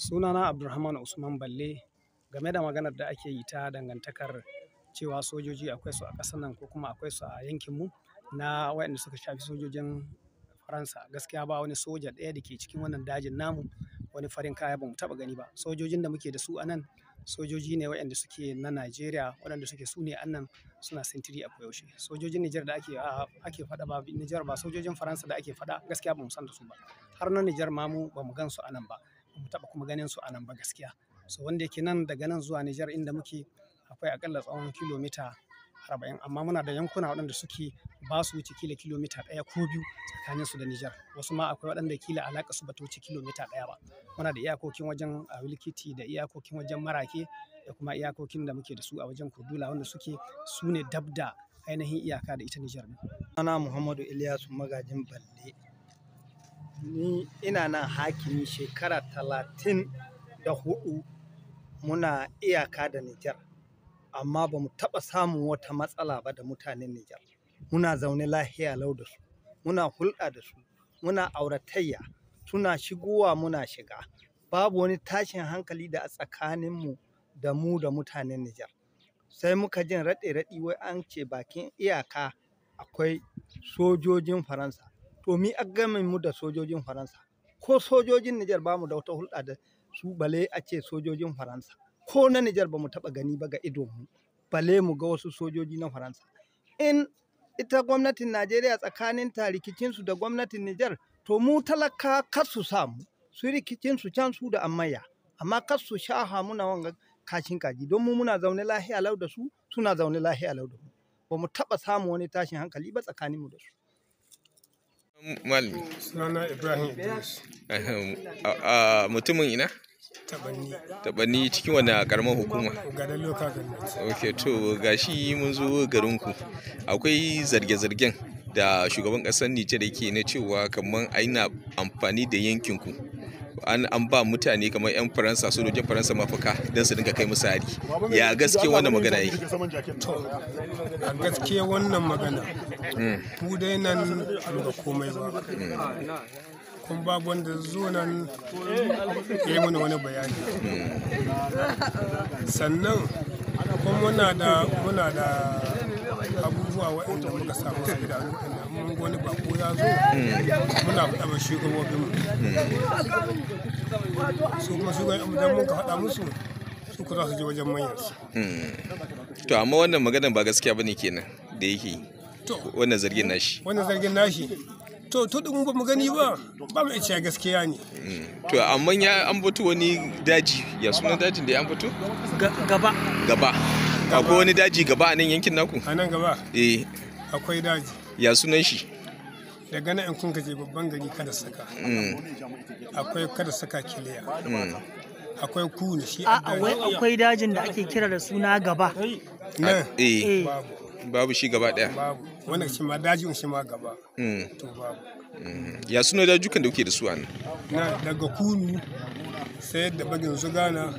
Sunana Abdulrahman Usman Balle. Game da maganar da ake yi ta dangantakar cewa sojoji akwai su a ƙasar nan ko kuma akwai su a yankinmu na waɗanda suka shafi sojojin Faransa. Gaskiya ba wani soja ɗaya da ke cikin wannan dajin namu wani farin kaya ba mu taɓa gani ba. Sojojin da muke da su a nan sojoji ne waɗanda suke na Najeriya, waɗanda suke su ne a nan suna sintiri a koyaushe. Sojojin Nijar da ake faɗa ba Nijar ba, sojojin Faransa da ake faɗa gaskiya ba mu san da su ba. Har na Nijar ma mu ba mu gan su a nan ba. Mu taɓa kuma ganin su a nan ba gaskiya. So wanda yake nan daga nan zuwa Nijar inda muke akwai akalla tsawon kilomita 40, amma muna da yankuna waɗanda suke ba su wuce kilomita 1 ko 2 tsakanin su da Nijar. Wasu ma akwai waɗanda kila alaƙa su ba ta wuce kilomita 1 ba. Muna da iyakokin wajen Wilkiti da iyakokin wajen Marake da kuma iyakokin da muke da su a wajen Kurdula wanda suke su ne dab da ainihin iyaka da ita Nijar. Ana Muhammadu Ilyasu Magajin Balle. Ni ina nan hakimi shekara 34 muna iyaka da Nijar, amma ba mu taɓa samun wata matsala ba da mutanen Nijar. Muna zaune lahiya lau da su, muna hulɗa da su, muna auratayya, suna shigowa muna shiga. Babu wani tashin hankali da a tsakaninmu da mu da mutanen Nijar. Sai muka jin raɗe-raɗi wai an ce bakin iyaka akwai sojojin Faransa. To mi a game mu da sojojin Faransa? Ko sojojin Nijar ba mu da wata hulɗa da su bale a ce sojojin Faransa. Ko na Nijar ba mu taɓa gani ba ga idonmu, bale mu ga wasu sojoji na Faransa. In ita gwamnatin Najeriya tsakanin ta rikicinsu da gwamnatin Nijar, to mu talaka kar su samu su rikicinsu can su da amayya, amma kar su shaha muna wanga kashin kaji don mu muna zaune lahiya lau da su, suna zaune lahiya lau da mu. Ba mu taɓa samun wani tashin hankali ba tsakaninmu da su. Malami. Sunana Ibrahim Idris. Mutumin ina? Tabanni cikin wani karamar hukuma? Gadan local government. Ok, to gashi mun zo garinku. Akwai zarge-zargen da shugaban ƙasar Nijar yake na cewa kamar aina amfani da yankinku. An ba mutane kamar 'yan Faransa, sojojin Faransa mafaka don su dinga kai musu hari. Ya gaske wannan magana yake? To, a gaske wannan magana, ku dai nan ga komai ba. Kun babu wanda zo nan ya yi mana wani bayani. Sannan kuma muna da abubuwa waɗanda muka samu su gida waɗanda mun wani bako ya zo muna faɗa ma shugabobinmu. Su kuma shugaban idan mun ka faɗa musu su ku za su je wajen manyansu. To amma wannan maganar ba gaskiya bane kenan da yake wannan zargin nashi. Wannan zargin nashi. To ɗin ba mu gani ba mu iya gaskiya ne. To amma ya ambato wani daji, ya sunan dajin da ya ambato? Gaba. Akwai wani daji gaba a nan yankin naku? A nan gaba? Eh. Akwai daji. Ya sunan shi? Daga nan in kun je babban gari kada saka. Akwai kada saka kiliya. Akwai kuni shi akwai dajin da ake kira da suna gaba. Nan? Eh. Babu shi gaba ɗaya. Babu. Wannan shi ma dajin shi ma gaba. To babu. Ya suna dajukan da kuke da su a nan? Daga kunu sai da bagin zugana.